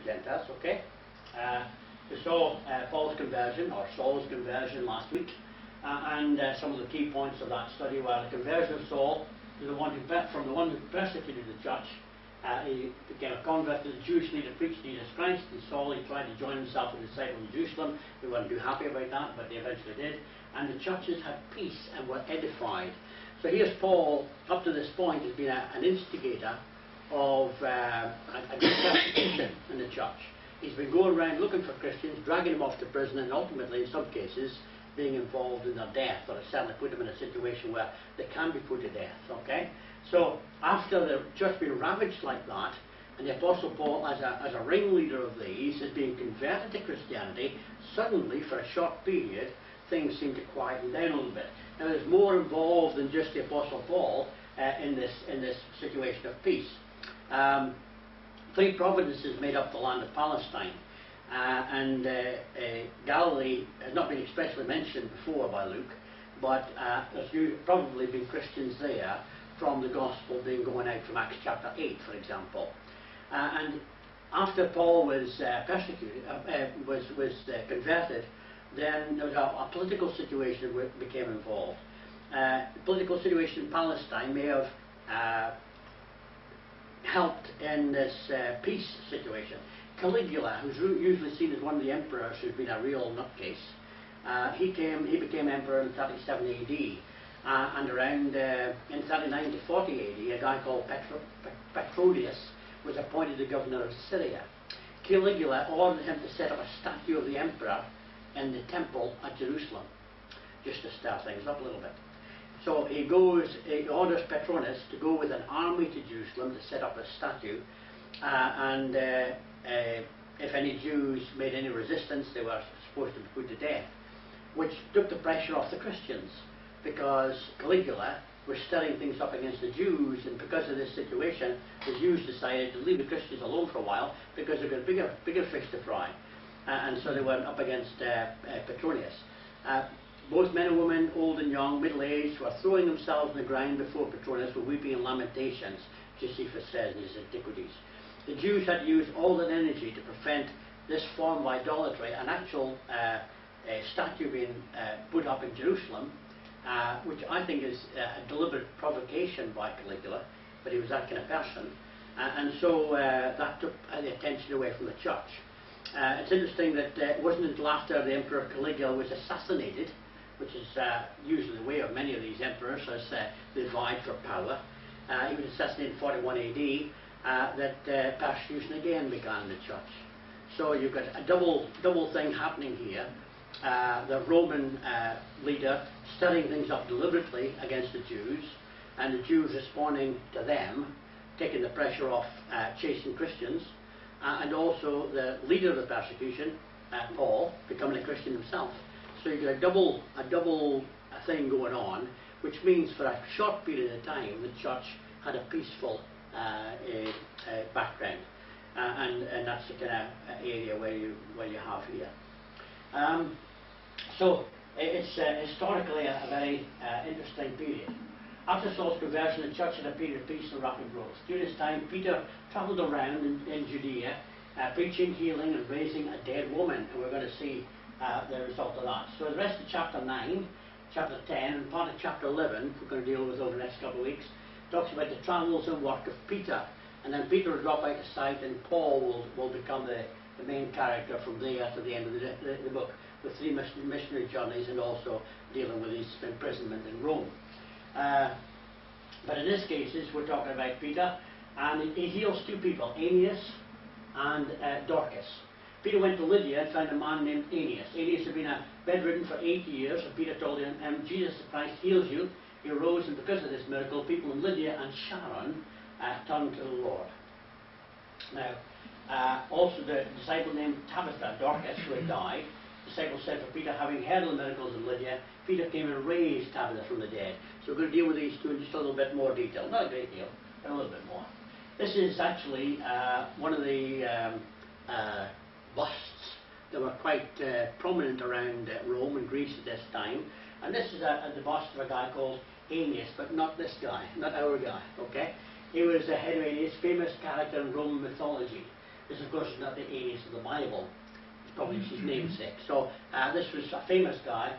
Gentiles, okay? We saw Paul's conversion, or Saul's conversion last week, and some of the key points of that study were the conversion of Saul to the one from the one who persecuted the church. He became a convert to the Jewish leader, preached Jesus Christ, and Saul, he tried to join himself with the disciples in Jerusalem. They weren't too happy about that, but they eventually did. And the churches had peace and were edified. So here's Paul, up to this point, has been an instigator of a great persecution in the church. He's been going around looking for Christians, dragging them off to prison, and ultimately, in some cases, being involved in their death, or certainly put them in a situation where they can be put to death, okay? So, after the church being ravaged like that, and the Apostle Paul, as a ringleader of these, is being converted to Christianity, suddenly, for a short period, things seem to quieten down a little bit. Now, there's more involved than just the Apostle Paul in this situation of peace. 3 provinces made up the land of Palestine, and Galilee has not been expressly mentioned before by Luke, but there's probably been Christians there from the gospel being going out from Acts chapter 8, for example. And after Paul was persecuted, was converted, then there was a political situation that became involved. The political situation in Palestine may have helped in this peace situation. Caligula, who's usually seen as one of the emperors who's been a real nutcase, he became emperor in 37 AD. And around in 39 to 40 AD, a guy called Petronius was appointed the governor of Syria. Caligula ordered him to set up a statue of the emperor in the temple at Jerusalem, just to stir things up a little bit. So he orders Petronius to go with an army to Jerusalem to set up a statue, and if any Jews made any resistance, they were supposed to be put to death, which took the pressure off the Christians, because Caligula was stirring things up against the Jews, and because of this situation, the Jews decided to leave the Christians alone for a while, because they've got bigger fish to fry, and so they went up against Petronius. Both men and women, old and young, middle-aged, were throwing themselves on the ground before Petronius with weeping and lamentations, Josephus says in his Antiquities. The Jews had to use all their energy to prevent this form of idolatry, an actual statue being put up in Jerusalem, which I think is a deliberate provocation by Caligula, but he was that kind of person, and so that took the attention away from the church. It's interesting that it wasn't until after the Emperor Caligula was assassinated, which is usually the way of many of these emperors as they vied for power. He was assassinated in 41 AD, that persecution again began in the church. So you've got a double thing happening here. The Roman leader stirring things up deliberately against the Jews, and the Jews responding to them, taking the pressure off chasing Christians, and also the leader of the persecution, Paul, becoming a Christian himself. So you've got a double thing going on, which means for a short period of time the church had a peaceful background, and that's the kind of area where you have here. So it's historically a very interesting period. After Saul's conversion, the church had a period of peace and rapid growth. During this time, Peter travelled around in Judea, preaching, healing, and raising a dead woman, and we're going to see the result of that. So the rest of chapter 9, chapter 10, and part of chapter 11, we're going to deal with over the next couple of weeks, talks about the travels and work of Peter. And then Peter will drop out of sight, and Paul will become the main character from there to the end of the book, with 3 missionary journeys and also dealing with his imprisonment in Rome. But in this case, we're talking about Peter, and he heals 2 people, Aeneas and Dorcas. Peter went to Lydia and found a man named Aeneas. Aeneas had been bedridden for 8 years, and Peter told him, Jesus Christ heals you. He arose, and because of this miracle, people in Lydia and Sharon turned to the Lord. Now, also the disciple named Tabitha, Dorcas, who had died, the disciple said for Peter, having heard of the miracles in Lydia, Peter came and raised Tabitha from the dead. So we're going to deal with these 2 in just a little bit more detail. Not a great deal, but a little bit more. This is actually one of the busts that were quite prominent around Rome and Greece at this time. And this is the bust of a guy called Aeneas, but not this guy, not our guy, okay? He was Aeneas, famous character in Roman mythology. This, of course, is not the alias of the Bible. It's probably his namesake. So this was a famous guy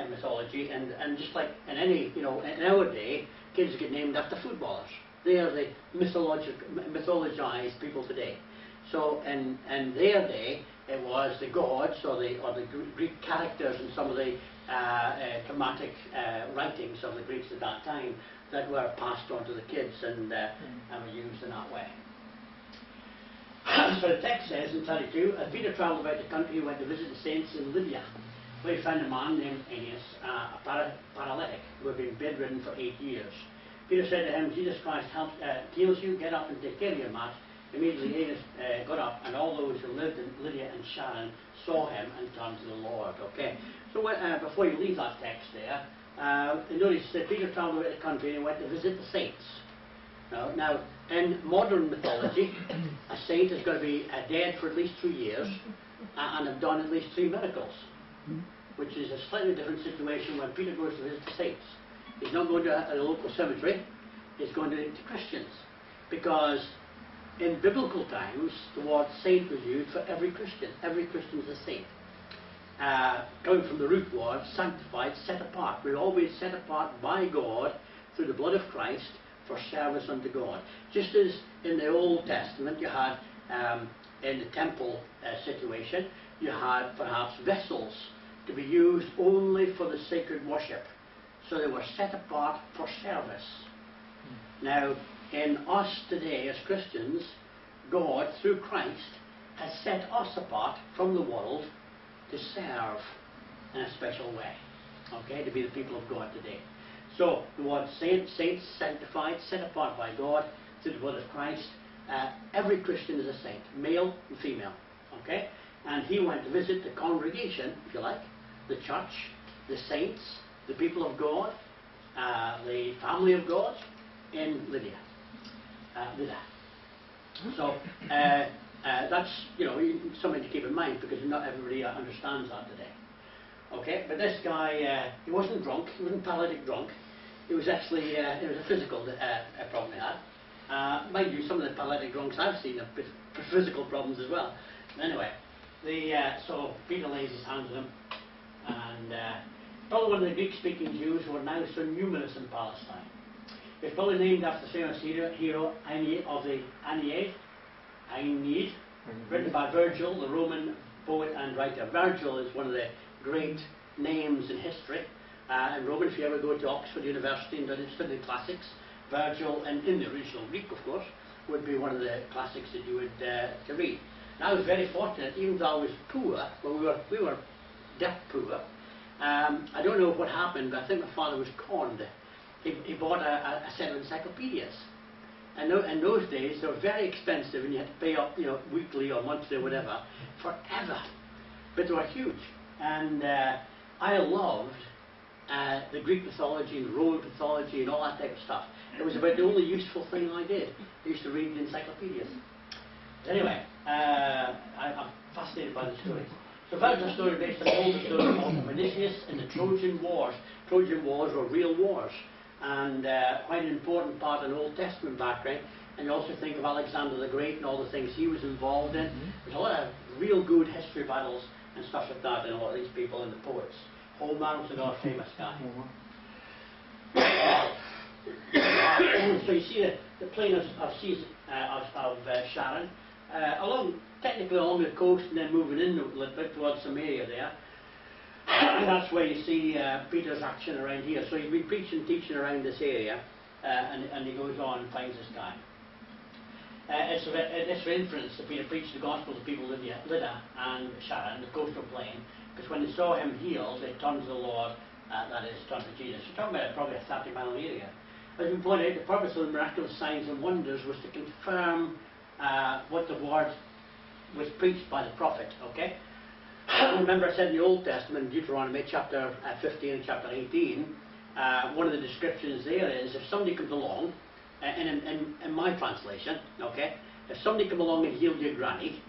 in mythology, and just like in any, in our day, kids get named after footballers. They are the mythologized people today. So in their day, it was the gods or the Greek characters in some of the dramatic writings of the Greeks at that time that were passed on to the kids and were used in that way. So the text says in 32, as Peter travelled about the country, he went to visit the saints in Lydia, where he found a man named Aeneas, a paralytic, who had been bedridden for 8 years. Peter said to him, Jesus Christ heals you, get up and take care of your mat. Immediately Aeneas got up, and all those who lived in Lydia and Sharon saw him and turned to the Lord. Okay, so before you leave that text there, notice that Peter travelled about the country and he went to visit the saints. Now, in modern mythology, a saint has got to be dead for at least 2 years and have done at least 3 miracles, which is a slightly different situation when Peter goes to visit the saints. He's not going to a local cemetery, he's going to Christians, because in biblical times, the word saint was used for every Christian. Every Christian is a saint. Coming from the root word, sanctified, set apart. We're always set apart by God through the blood of Christ for service unto God. Just as in the Old Testament you had, in the temple situation, you had perhaps vessels to be used only for the sacred worship. So they were set apart for service. Now, in us today as Christians, God, through Christ, has set us apart from the world to serve in a special way, okay, to be the people of God today. So the word saints, sanctified, set apart by God through the blood of Christ. Every Christian is a saint, male and female, okay? And he went to visit the congregation, if you like, the church, the saints, the people of God, the family of God in Lydia. So that's something to keep in mind, because not everybody understands that today. Okay, but this guy, he wasn't drunk, he wasn't paralytic drunk. It was actually it was a physical problem he had. Mind you, some of the paralytic drunks I've seen have physical problems as well. Anyway, so Peter lays his hands on him, and probably one of the Greek-speaking Jews who are now so numerous in Palestine. It's probably named after the famous hero Aeneid of the Aeneid, written by Virgil, the Roman poet and writer. Virgil is one of the great names in history. In Roman, if you ever go to Oxford University and study classics, Virgil, and in the original Greek, of course, would be one of the classics that you would to read. And I was very fortunate, even though I was poor, well, we were debt poor. I don't know what happened, but I think my father was conned. He bought a set of encyclopedias. And in those days, they were very expensive, and you had to pay up, weekly or monthly or whatever, forever. But they were huge. And I loved the Greek mythology and Roman mythology and all that type of stuff. It was about the only useful thing I did. I used to read the encyclopedias. Anyway, I'm fascinated by the story. So Virgil's story based on the older story of Odysseus and the Trojan Wars. Trojan Wars were real wars, and quite an important part of the Old Testament background. And you also think of Alexander the Great and all the things he was involved in. There's a lot of real good history battles and stuff like that in a lot of these people and the poets. Homer was another famous guy. So you see the plain of Sharon, technically along the coast, and then moving in a little bit towards Samaria there. And that's where you see Peter's action around here. So he's been preaching, teaching around this area, and he goes on and finds this guy. It's for inference that Peter preached the gospel to people of Lydia and Sharon, the coastal plain, because when they saw him healed, they turned to the Lord, that is, turned to Jesus. We're talking about probably a 30-mile area. As we pointed out, the purpose of the miraculous signs and wonders was to confirm what the word was preached by the prophet, okay? Remember I said in the Old Testament, in Deuteronomy chapter 15 and chapter 18, one of the descriptions there is, if somebody comes along, in my translation, okay, if somebody come along and healed your granny,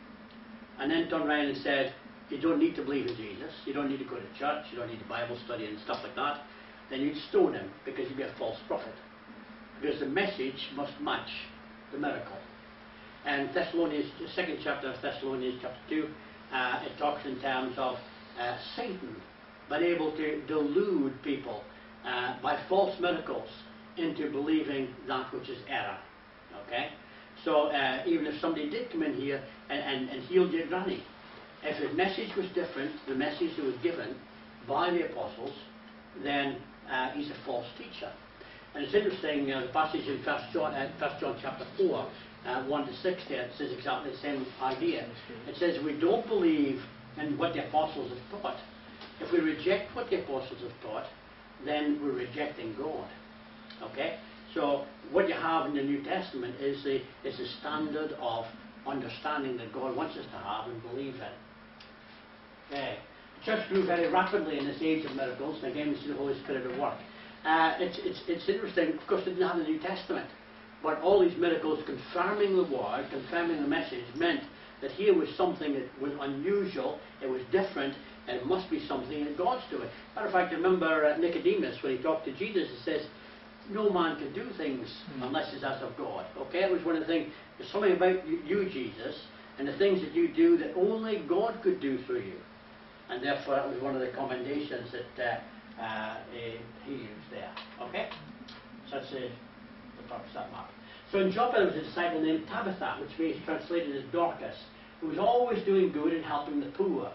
and then turned around and said, you don't need to believe in Jesus, you don't need to go to church, you don't need to Bible study and stuff like that, then you'd stone him, because you'd be a false prophet. Because the message must match the miracle. And Thessalonians, the second chapter of Thessalonians, chapter 2, it talks in terms of Satan being able to delude people by false miracles into believing that which is error. Okay? So even if somebody did come in here and healed your granny, if his message was different, the message that was given by the apostles, then he's a false teacher. And it's interesting, the passage in 1 John chapter 4, 1 to 6 there, it says exactly the same idea. It says we don't believe in what the apostles have taught. If we reject what the apostles have taught, then we're rejecting God. Okay? So what you have in the New Testament is the standard of understanding that God wants us to have and believe in. Okay. The church grew very rapidly in this age of miracles, and again we see the Holy Spirit at work. It's interesting, of course they didn't have the New Testament, but all these miracles confirming the word, confirming the message, meant that here was something that was unusual, it was different, and it must be something that God's doing. Matter of fact, remember Nicodemus, when he talked to Jesus, he says, no man can do things unless it's as of God. Okay, it was one of the things, there's something about you, Jesus, and the things that you do that only God could do through you. And therefore, that was one of the commendations that he used there. Okay? So that's the purpose of that map. So in Joppa there was a disciple named Tabitha, which means translated as Dorcas, who was always doing good and helping the poor.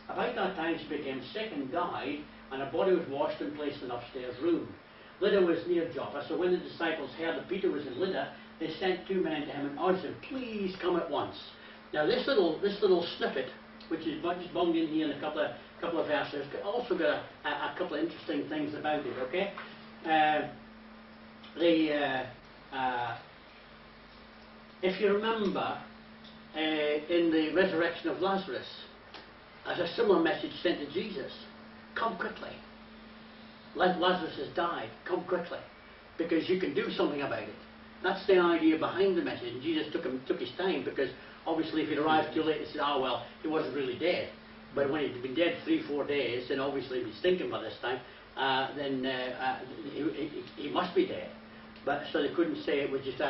About that time she became sick and died, and her body was washed and placed in an upstairs room. Lydda was near Joppa, so when the disciples heard that Peter was in Lydda, they sent 2 men to him and urged him, please come at once. Now this little snippet, which is just bunged in here in a couple of verses, also got a couple of interesting things about it. Okay, if you remember, in the resurrection of Lazarus, there's a similar message sent to Jesus: "Come quickly. Lazarus has died. Come quickly, because you can do something about it." That's the idea behind the message. And Jesus took his time, because obviously if he'd arrived too late, he said, "Oh well, he wasn't really dead." But when he'd been dead 3-4 days, then obviously he'd be stinking by this time. Then he must be dead. But so they couldn't say it was just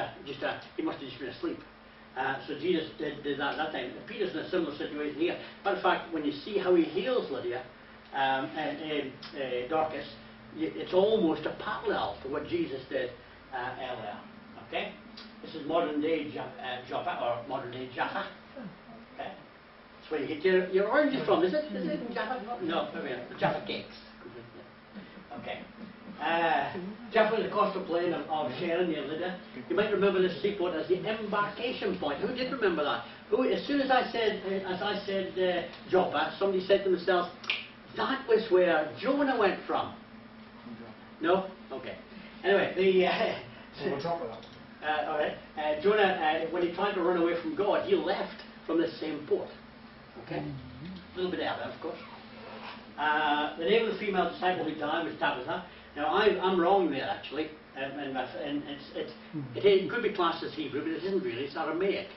he must have just been asleep. So Jesus did that at that time. Peter's in a similar situation here. But in fact, when you see how he heals Lydia and Dorcas, it's almost a parallel to what Jesus did earlier. Okay, this is modern day Joppa, or modern day Jaffa. Okay, that's where you get your oranges from. Is it Jaffa? No, the Jaffa cakes. Okay. Jaffa is the coastal plain of Sharon near Lydda. You might remember this seaport as the embarkation point. Who did remember that? As soon as I said Joppa, somebody said to themselves, that was where Jonah went from. No? Okay. Anyway, We'll drop that. all right. Jonah, when he tried to run away from God, he left from the same port. Okay? A little bit earlier, of course. The name of the female disciple who died was Tabitha. Now, I'm wrong there, actually. And it could be classed as Hebrew, but it isn't really. It's Aramaic.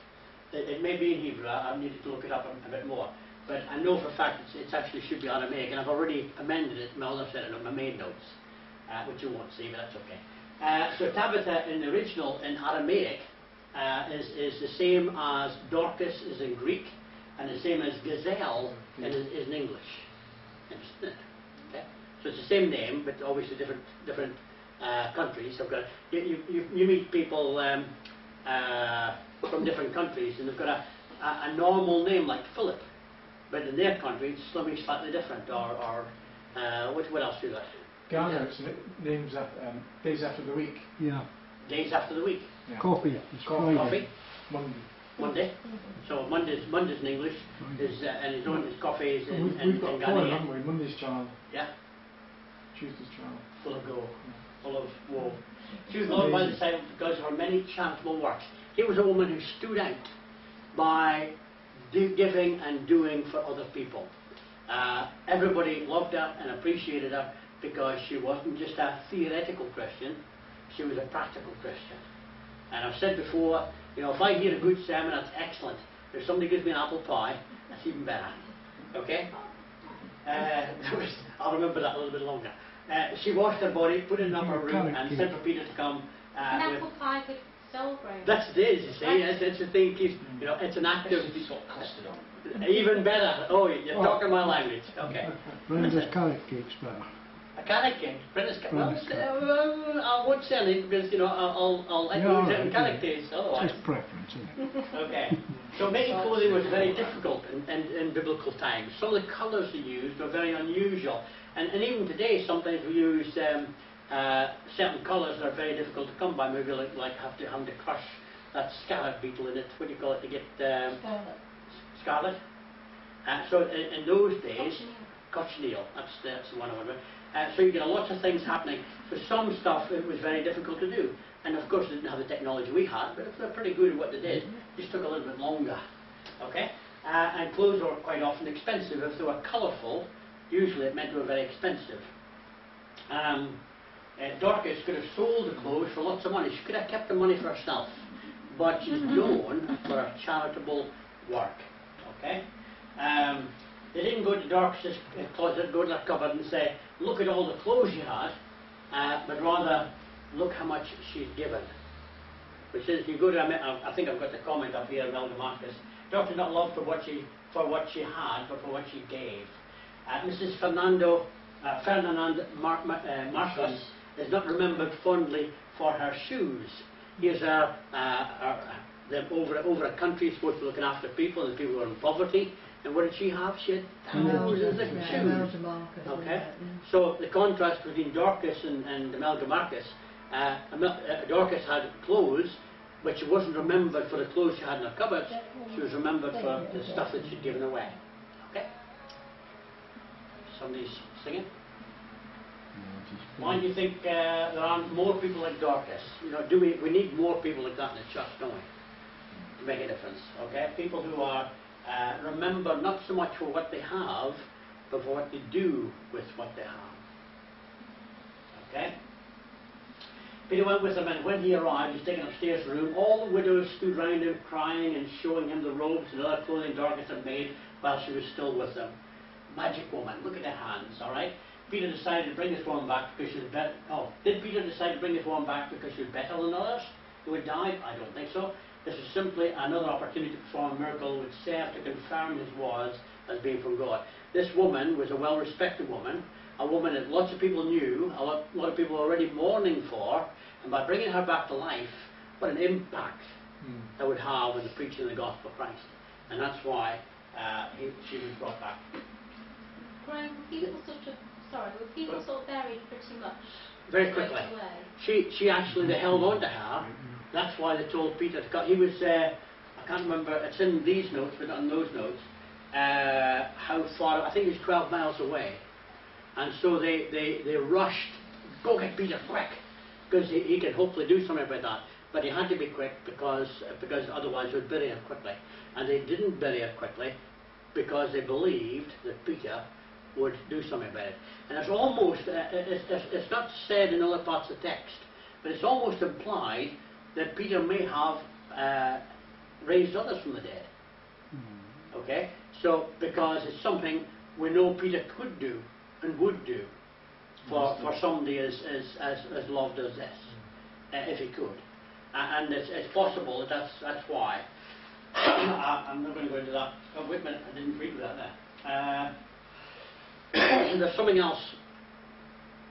It may be in Hebrew. I needed to look it up a bit more. But I know for a fact it actually should be Aramaic, and I've already amended it. My other set it up, my main notes, which you won't see, but that's okay. So Tabitha in the original, in Aramaic, is the same as Dorcas is in Greek, and the same as gazelle is in English. Interesting. Okay. So it's the same name, but obviously different countries. So you meet people from different countries, and they've got a normal name like Philip, but in their country it's something slightly different. Or what else do you got? Ghana, it's names days after the week. Yeah. Days after the week. Yeah. Coffee. It's Coffee. Monday. So Monday's in English, and his own coffee is in We've got Ghana. Colin, haven't we? Monday's child. Yeah. Tuesday's child. Full of go. Full of woe. She was loved by the disciples because of her many charitable works. Here was a woman who stood out by giving and doing for other people. Everybody loved her and appreciated her because she wasn't just a theoretical Christian, she was a practical Christian. And I've said before, if I hear a good sermon, that's excellent. If somebody gives me an apple pie, that's even better. Okay? I'll remember that a little bit longer. She washed her body, put it in an upper room, and sent for Peter to come. An apple pie could celebrate. That's it is, you see. It's the thing. Keeps, you know, it's an active. It's got custard on. Even better. Oh, you're talking my language. Okay. Brenda's carrot cake's better. A carrot cake. Brenda's Brenda's I won't say anything because, you know, I'll let you use it in carrot cakes otherwise. It's preference, isn't it? Okay. So making clothing was very difficult in biblical times. Some of the colours they used were very unusual. And even today, sometimes we use certain colours that are very difficult to come by. Maybe like having to crush that scarlet beetle in it. What do you call it to get scarlet? So in those days, cochineal. That's the one I want. So you get lots of things happening. For some stuff, it was very difficult to do. And of course, they didn't have the technology we had, but if they're pretty good at what they did, it just took a little bit longer. Okay? And clothes were quite often expensive. If they were colourful, usually it meant they were very expensive. Dorcas could have sold the clothes for lots of money. She could have kept the money for herself, but she's known for her charitable work. Okay? They didn't go to Dorcas' closet, go to her cupboard and say, look at all the clothes she had, but rather, look how much she's given. Which is, if you go to, I think I've got the comment up here, Imelda Marcus, Dorcas not loved for what she had, but for what she gave. Mrs. Ferdinand Marcus is not remembered fondly for her shoes. Here's over a country supposed to be looking after people, and people were in poverty. And what did she have? She had thousands of shoes. Okay? So the contrast between Dorcas and Imelda Marcus, Dorcas had clothes, but she wasn't remembered for the clothes she had in her cupboards. She was remembered for the stuff that she'd given away. Okay? Somebody's singing? Why do you think there aren't more people like Dorcas? You know, we need more people like that in the church, don't we? To make a difference. Okay? People who are remember not so much for what they have, but for what they do with what they have. Okay? Peter went with him, and when he arrived, he's taken upstairs to the room. All the widows stood round him, crying and showing him the robes and other clothing Dorcas had made while she was still with them. Magic woman, look at her hands, alright? Peter decided to bring this woman back because she was better. Oh, did Peter decide to bring this woman back because she was better than others who had died? I don't think so. This was simply another opportunity to perform a miracle which served to confirm his words as being from God. This woman was a well-respected woman, a woman that lots of people knew, a lot of people were already mourning for, and by bringing her back to life, what an impact that would have in the preaching of the gospel of Christ. And that's why she was brought back. Graham, were people sort of buried pretty much very quickly. She actually, they held on to her. That's why they told Peter to cut. He was, I can't remember, it's in these notes, but not in those notes, how far, I think he was 12 miles away. And so they rushed, go get Peter quick, because he could hopefully do something about that. But he had to be quick because otherwise they would bury him quickly. And they didn't bury him quickly because they believed that Peter would do something about it. And it's almost, it's not said in other parts of the text, but it's almost implied that Peter may have raised others from the dead. Okay? So, because it's something we know Peter could do and would do for somebody as loved as this, if he could. And it's possible that that's why. I'm not going to go into that. Oh, wait a minute, I didn't read that there. There's something else.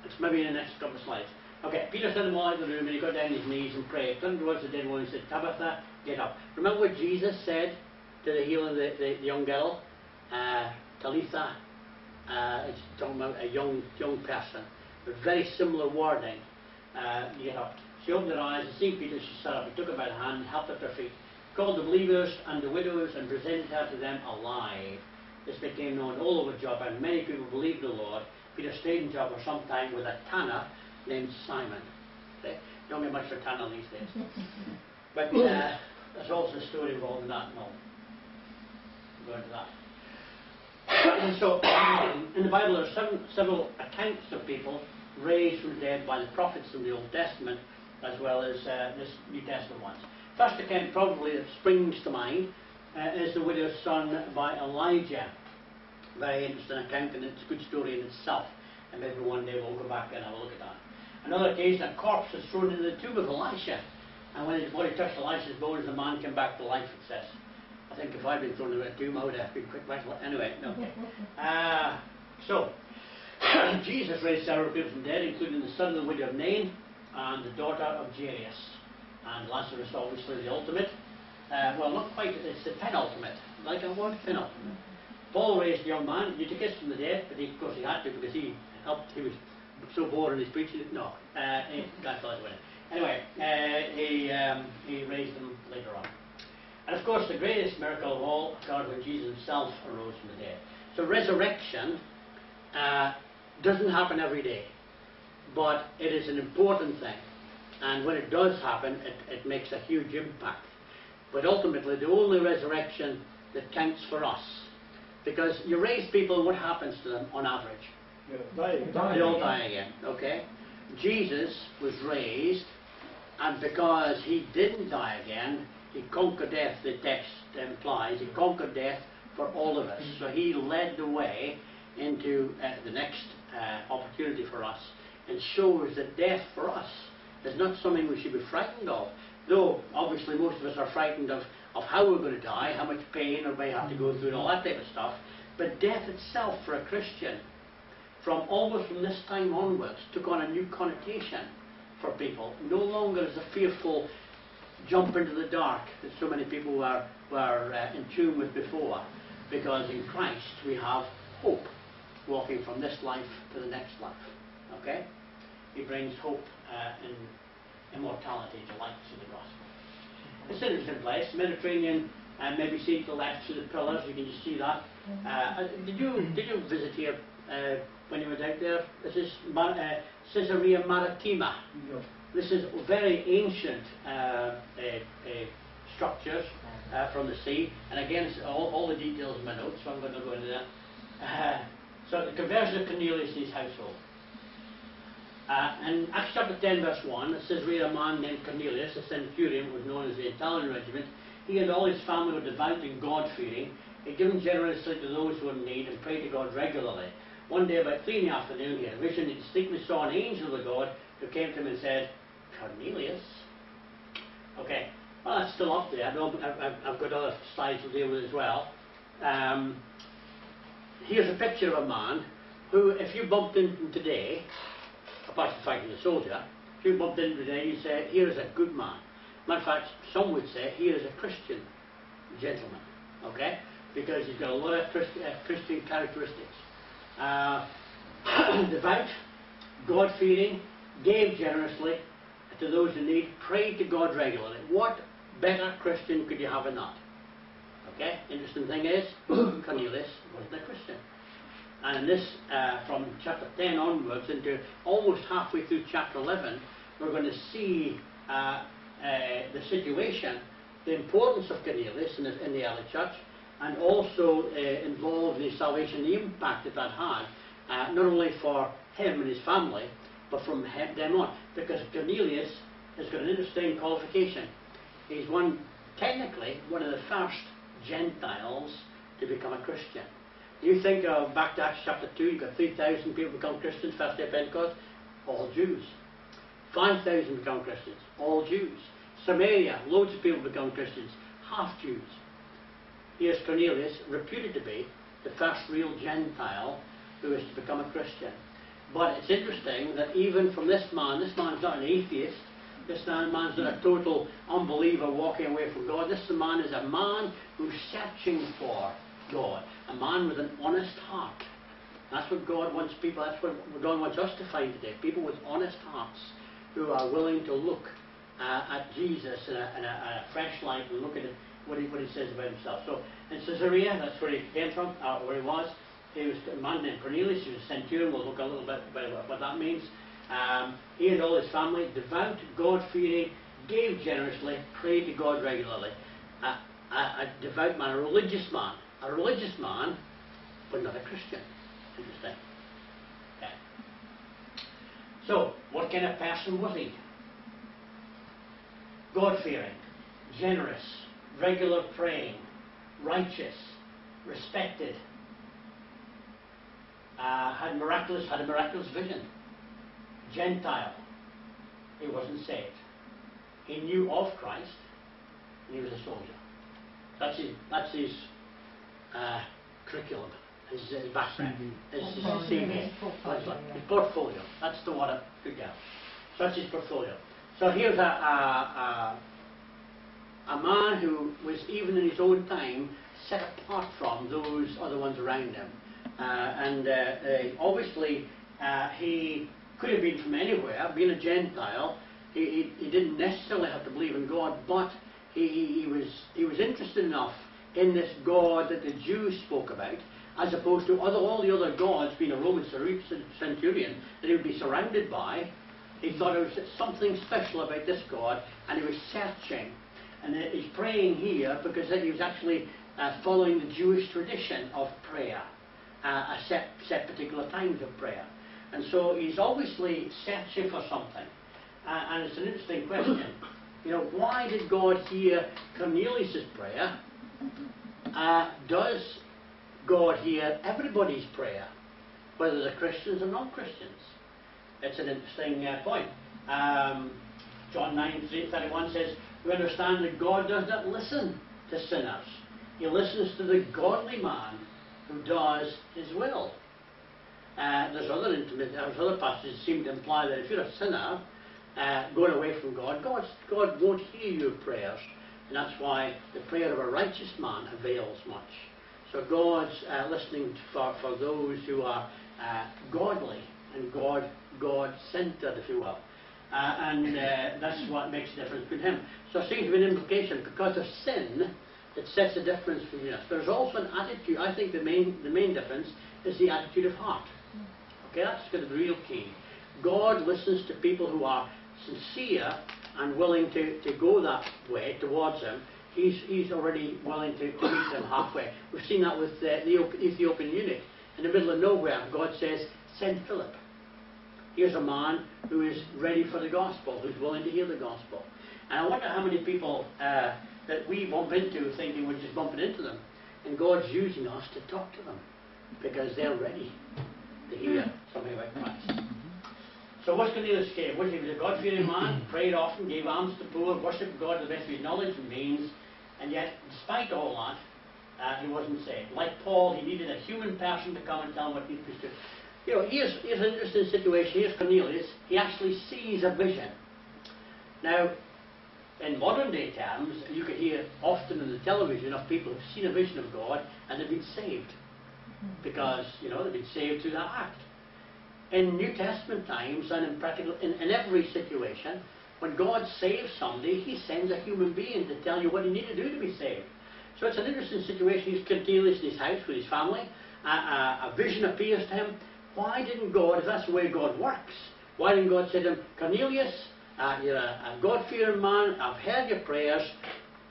It's maybe in the next couple of slides. Okay, Peter sent him all out of the room, and he got down on his knees and prayed. Turned towards the dead woman and said, Tabitha, get up. Remember what Jesus said to the healing the young girl? Talitha. It's talking about a young person. But very similar wording. Get up. She opened her eyes and seeing Peter, she sat up. He took her by the hand and helped her to her feet. Called the believers and the widows and presented her to them alive. This became known all over Joppa, and many people believed the Lord. Peter stayed in Joppa some time with a tanner named Simon. Okay? Don't get much for tanner these days. But there's also a story involved in that, and I'll go into that. And so, in the Bible there are several accounts of people raised from the dead by the prophets in the Old Testament, as well as this New Testament ones. First account probably that springs to mind is the widow's son by Elijah. Very interesting account, and it's a good story in itself. And maybe one day we'll go back and have a look at that. Another case, a corpse is thrown into the tomb of Elisha. And when his body touched Elisha's bones, the man came back to life, it says. I think if I'd been thrown into a tomb, I would have been quick back to life. Anyway, okay. So, Jesus raised several people from the dead, including the son of the widow of Nain and the daughter of Jairus. And Lazarus, obviously, the ultimate. Well, not quite, it's the penultimate. Like a word, penultimate. Paul raised a young man, Eutychus, from the dead, but of course he had to because he was so bored in his preaching. No, he got thought with it. Anyway, he raised them later on. And of course, the greatest miracle of all occurred when Jesus himself arose from the dead. So resurrection doesn't happen every day, but it is an important thing. And when it does happen, it makes a huge impact. But ultimately, the only resurrection that counts for us, because you raise people, and what happens to them on average? They all die again, okay? Jesus was raised, and because he didn't die again, he conquered death, the text implies. He conquered death for all of us. So he led the way into the next opportunity for us, and shows that death for us is not something we should be frightened of. Though, obviously, most of us are frightened of how we're going to die, how much pain we may have to go through, and all that type of stuff. But death itself, for a Christian, almost from this time onwards, took on a new connotation for people. No longer is a fearful jump into the dark that so many people were in tune with before. Because in Christ we have hope, walking from this life to the next life. Okay? He brings hope in immortality to life through the gospel. It's an interesting place, Mediterranean, and maybe see to the left through the pillars. You can just see that. Did you visit here when you were out there? This is Caesarea Maritima. No. This is very ancient structures from the sea, and again, it's all the details in my notes, so I'm going to go into that. So the conversion of Cornelius and his household. In Acts chapter 10 verse 1, it says, "Read a man named Cornelius, a centurion, was known as the Italian regiment. He and all his family were devout and God-fearing. He given generously to those who were in need and prayed to God regularly. One day about 3 in the afternoon, he had a vision. He distinctly saw an angel of God who came to him and said, 'Cornelius.'" Okay, well, that's still up there. I've got other slides to deal with as well. Here's a picture of a man who, if you bumped into him today, apart from fighting a soldier, if you bumped into him today, you say, "Here is a good man." Matter of fact, some would say, "Here is a Christian gentleman," okay? Because he's got a lot of Christian characteristics. Devout, God-fearing, gave generously to those in need, prayed to God regularly. What better Christian could you have in that? Okay, interesting thing is, Cornelius wasn't a Christian. And this, from chapter 10 onwards into almost halfway through chapter 11, we're going to see the situation, the importance of Cornelius in the early church, and also involved in his salvation, the impact that had, not only for him and his family, but from them on. Because Cornelius has got an interesting qualification. He's technically one of the first Gentiles to become a Christian. You think of back to Acts chapter 2, you've got 3,000 people become Christians, first day of Pentecost, all Jews. 5,000 become Christians, all Jews. Samaria, loads of people become Christians, half Jews. Here's Cornelius, reputed to be the first real Gentile who is to become a Christian. But it's interesting that even from this man's not an atheist, this man's not a total unbeliever walking away from God. This man is a man who's searching for God, a man with an honest heart. That's what God wants people, that's what God wants us to find today, people with honest hearts who are willing to look at Jesus in a fresh light and look at what he says about himself. So in Caesarea, that's where he came from, where he was. He was a man named Cornelius, he was a centurion. We'll look a little bit about what that means. He and all his family, devout, God-fearing, gave generously, prayed to God regularly. A devout man, a religious man, but not a Christian. Interesting. Okay. So, what kind of person was he? God-fearing, generous, regular praying, righteous, respected, had a miraculous vision. Gentile. He wasn't saved. he knew of Christ, and he was a soldier. That's his curriculum, his background, his CV, his portfolio. That's the one I took down. So that's his portfolio. So here's a man who was, even in his own time, set apart from those other ones around him. Obviously, he could have been from anywhere, being a Gentile. He didn't necessarily have to believe in God, but he was interested enough in this God that the Jews spoke about, as opposed to all the other gods, being a Roman centurion that he would be surrounded by. He thought there was something special about this God, and he was searching. And he's praying here because he was actually following the Jewish tradition of prayer, set particular times of prayer. And so he's obviously searching for something. And it's an interesting question. Why did God hear Cornelius' prayer? Does God hear everybody's prayer, whether they're Christians or non-Christians? It's an interesting point. John 9:31 says, we understand that God does not listen to sinners. He listens to the godly man who does his will. There's other passages that seem to imply that if you're a sinner going away from God, God won't hear your prayers. And that's why the prayer of a righteous man avails much. So God's listening for those who are godly and God-centered, if you will. That's what makes the difference between him. So it seems to be an implication, because of sin, it sets a difference between us. There's also an attitude. I think the main difference is the attitude of heart. Okay, that's the real key. God listens to people who are sincere and willing to go that way towards him. He's already willing to meet them halfway. We've seen that with the Ethiopian eunuch. In the middle of nowhere, God says, send Philip. Here's a man who is ready for the gospel, who's willing to hear the gospel. And I wonder how many people that we bump into thinking we're just bumping into them. And God's using us to talk to them because they're ready to hear something about Christ. So what's Cornelius came? He was a God-fearing man, prayed often, gave alms to the poor, worshipped God to the best of his knowledge and means, and yet, despite all that, he wasn't saved. Like Paul, he needed a human person to come and tell him what he was to do. Here's an interesting situation. Here's Cornelius. He actually sees a vision. Now, in modern day terms, you can hear often in the television of people who've seen a vision of God and they've been saved. Because, they've been saved through that act. In New Testament times and in every situation, when God saves somebody, he sends a human being to tell you what you need to do to be saved. So it's an interesting situation. He's Cornelius in his house with his family. A vision appears to him. Why didn't God, if that's the way God works, why didn't God say to him, Cornelius, you're a God-fearing man, I've heard your prayers,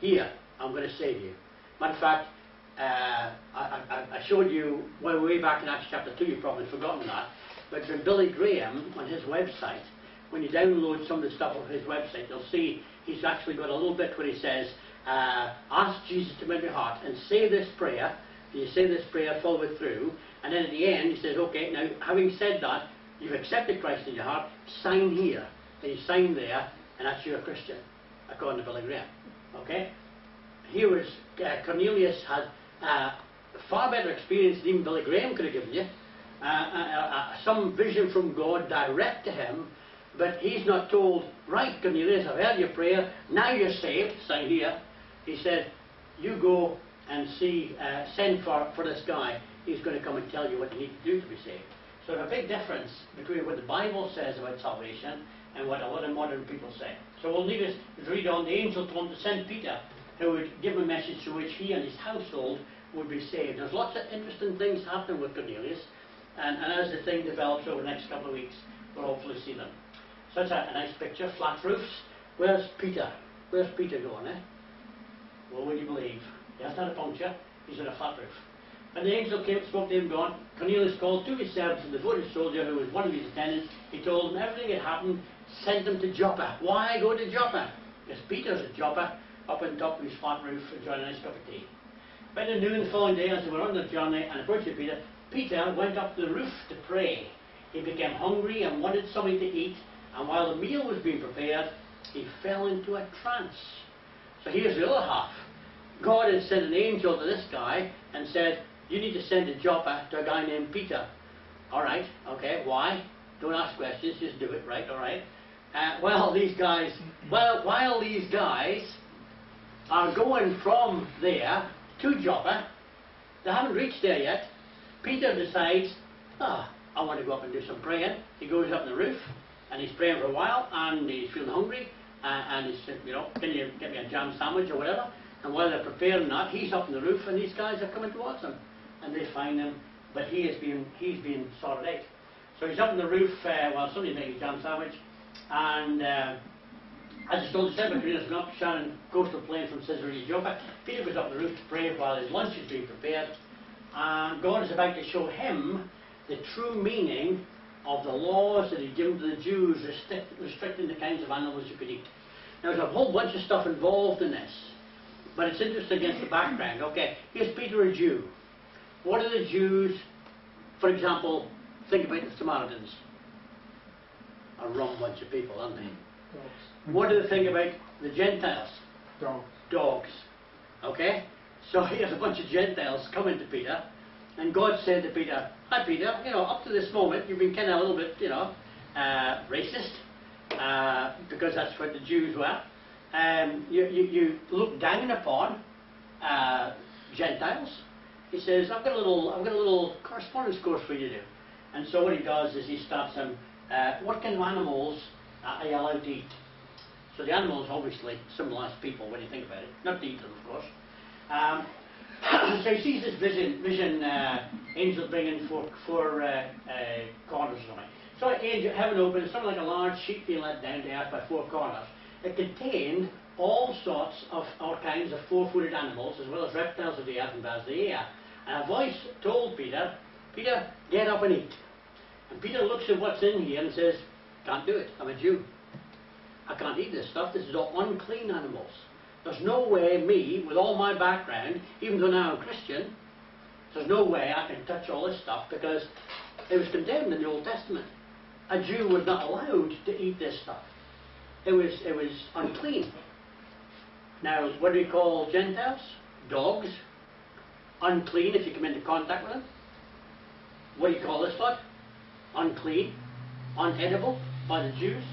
here, I'm going to save you. Matter of fact, I showed you way back in Acts chapter 2, you've probably forgotten that, but when Billy Graham, on his website, when you download some of the stuff on his website, you'll see he's actually got a little bit where he says, ask Jesus to come into your heart and say this prayer. You say this prayer, follow it through, and then at the end he says, okay, now having said that, you've accepted Christ in your heart, sign here. And you sign there, and that's you're a Christian, according to Billy Graham. Okay? Here was Cornelius had far better experience than even Billy Graham could have given you. Some vision from God direct to him, but he's not told, right, Cornelius, I've heard your prayer, now you're saved, sign here. He said, you go and send for this guy. He's going to come and tell you what you need to do to be saved. So there's a big difference between what the Bible says about salvation and what a lot of modern people say. So we'll need to read on. The angel told him to send Peter, who would give a message through which he and his household would be saved. There's lots of interesting things happening with Cornelius, and as the thing develops over the next couple of weeks, we'll hopefully see them. So it's a nice picture, flat roofs. Where's Peter? Where's Peter going, eh? Well, would you believe? He hasn't had a puncture, he's on a flat roof. And the angel came, spoke to him, going, Cornelius called two of his servants, a devoted soldier who was one of his attendants. He told them everything had happened, sent them to Joppa. Why go to Joppa? Because Peter's at Joppa, up on top of his flat roof, enjoying a nice cup of tea. By the noon the following day, as they were on their journey and approaching Peter, Peter went up to the roof to pray. He became hungry and wanted something to eat, and while the meal was being prepared, He fell into a trance. So here's the other half. God had sent an angel to this guy and said, you need to send a Joppa to a guy named Peter. All right, okay, why? Don't ask questions, just do it, right, all right. While these guys are going from there to Joppa, they haven't reached there yet. Peter decides, I want to go up and do some praying. He goes up on the roof and he's praying for a while and he's feeling hungry and he's saying, can you get me a jam sandwich or whatever? And while they're preparing that, he's up on the roof and these guys are coming towards him and they find him, but he's being sorted out. So he's up on the roof while somebody's making a jam sandwich, and as I told you, seven Peter's gone up Shannon coastal plain from Caesarea Joppa. Peter goes up on the roof to pray while his lunch is being prepared, and God is about to show him the true meaning of the laws that he'd given to the Jews restricting the kinds of animals you could eat. Now there's a whole bunch of stuff involved in this, but it's interesting against the background. Okay, here's Peter, a Jew. What do the Jews, for example, think about the Samaritans? A rum bunch of people, aren't they? Dogs. What do they think about the Gentiles? Dogs. Dogs. Okay? So here's a bunch of Gentiles coming to Peter, and God said to Peter, hi Peter, up to this moment you've been kind of a little bit, racist, because that's what the Jews were. You look down upon Gentiles. He says, I've got a little correspondence course for you to do. And so what he does is he stops him, what kind of animals are you allowed to eat? So the animals obviously symbolize people when you think about it, not to eat them, of course. So he sees this vision angel bringing four corners or something. So heaven opens, something like a large sheet being let down to earth by four corners. It contained all sorts of all kinds of four-footed animals, as well as reptiles of the earth and birds of the air. And a voice told Peter, Peter, get up and eat. And Peter looks at what's in here and says, can't do it, I'm a Jew. I can't eat this stuff, this is all unclean animals. There's no way me, with all my background, even though now I'm Christian, there's no way I can touch all this stuff because it was condemned in the Old Testament. A Jew was not allowed to eat this stuff. It was unclean. Now, what do we call Gentiles? Dogs. Unclean if you come into contact with them. What do you call this lot? Unclean. Unedible by the Jews.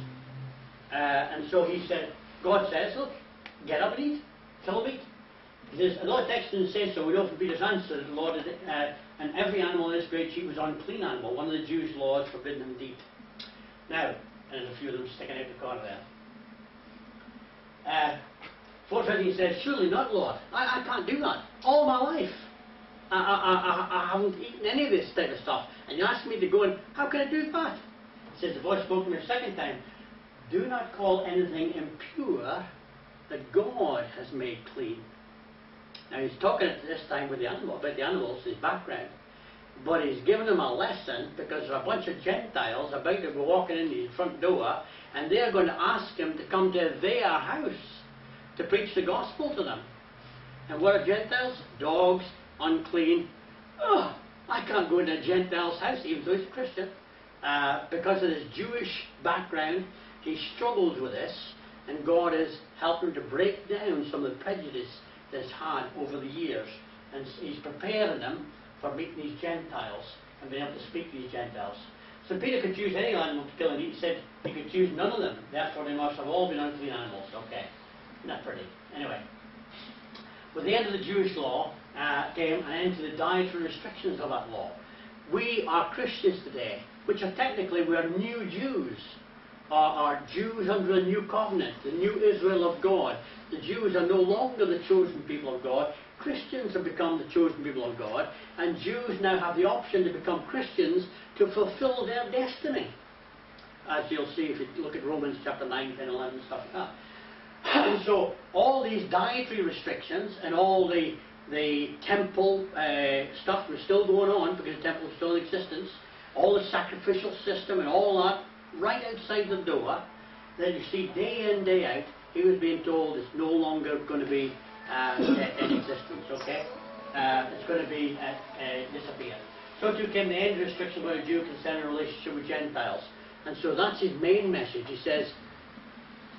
And so he said, God says, look, get up and eat. Kill meat. He says, a lot of text didn't say so. We know from Peter's answer that the Lord and every animal in this great sheet was an unclean animal. One of the Jews' laws forbidden them to eat. Now, and there's a few of them sticking out the corner there. 4:20 says, surely not, Lord. I can't do that. All my life. I haven't eaten any of this type of stuff. And you ask me to go and, how can I do that? It says, the voice spoke to me a second time. Do not call anything impure that God has made clean. Now he's talking at this time with about the animals, his background. But he's given them a lesson because there's a bunch of Gentiles about to go walking in the front door and they're going to ask him to come to their house to preach the gospel to them. And what are Gentiles? Dogs, unclean. Oh, I can't go into a Gentile's house even though he's a Christian. Because of his Jewish background, he struggles with this and God is helping to break down some of the prejudice that he's had over the years. And he's preparing them for meeting these Gentiles and being able to speak to these Gentiles. So Peter could choose any animal to kill and eat. He said he could choose none of them. Therefore they must have all been unclean animals. Okay. Not pretty. Anyway. With the end of the Jewish law came an end to the dietary restrictions of that law. We are Christians today, which are technically, we are new Jews. Are Jews under a new covenant, the new Israel of God. The Jews are no longer the chosen people of God. Christians have become the chosen people of God, and Jews now have the option to become Christians to fulfill their destiny. As you'll see if you look at Romans chapter 9, 10, 11, stuff like that. And so all these dietary restrictions and all the temple stuff was still going on because the temple was still in existence. All the sacrificial system and all that right outside the door. Then you see day in, day out, he was being told it's no longer going to be in existence, okay? It's going to be disappear. So too came the end restriction by a Jew concerning a relationship with Gentiles. And so that's his main message. He says,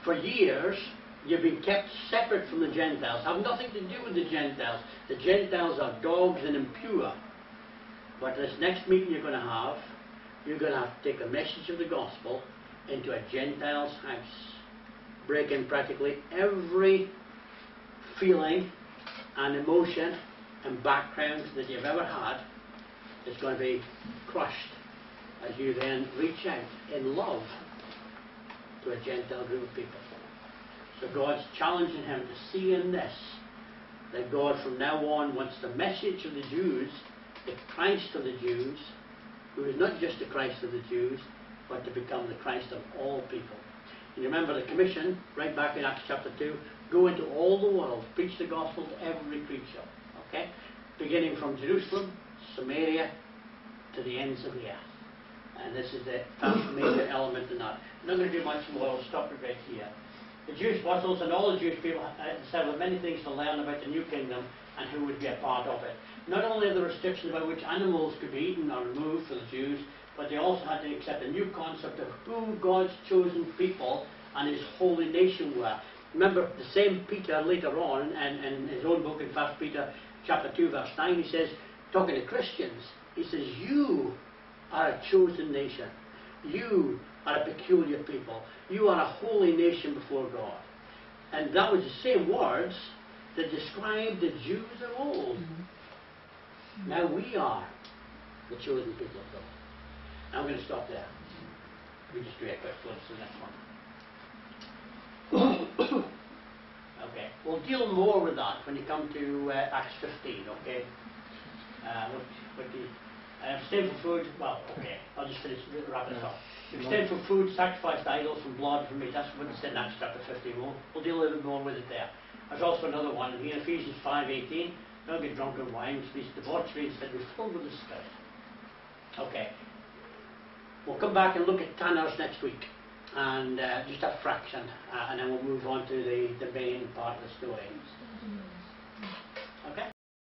For years, you've been kept separate from the Gentiles, have nothing to do with the Gentiles. The Gentiles are dogs and impure. But this next meeting you're going to have, you're going to have to take the message of the gospel into a Gentile's house, breaking practically every feeling and emotion and background that you've ever had. Is going to be crushed as you then reach out in love to a Gentile group of people. So God's challenging him to see in this that God from now on wants the message of the Jews, the Christ of the Jews, who is not just the Christ of the Jews, but to become the Christ of all people. And you remember the commission, right back in Acts chapter 2, go into all the world, preach the gospel to every creature. Okay? Beginning from Jerusalem, Samaria, to the ends of the earth. And this is the first major element in that. I'm not going to do much more, I'll stop it right here. The Jewish apostles and all the Jewish people said there were many things to learn about the new kingdom and who would be a part of it. Not only are there restrictions about which animals could be eaten or removed for the Jews, but they also had to accept a new concept of who God's chosen people and his holy nation were. Remember, the same Peter later on, and in his own book in 1 Peter chapter 2 verse 9, he says, talking to Christians, he says, you are a chosen nation. You are a peculiar people. You are a holy nation before God. And that was the same words that described the Jews of old. Mm-hmm. Now we are the chosen people of God. I'm going to stop there. We just do a quick close to the next one. Okay. We'll deal more with that when you come to Acts 15, okay? Abstain from food, well, okay, I'll just finish, wrap this up. Abstain from food, sacrificed to idols, from blood, from meat. That's what it's in Acts chapter 15. We'll deal a little bit more with it there. There's also another one in Ephesians 5:18. Don't get drunk on wine, speech debauchery, instead be filled with the Spirit. Okay. We'll come back and look at tanners next week. And just a fraction. And then we'll move on to the main part of the story.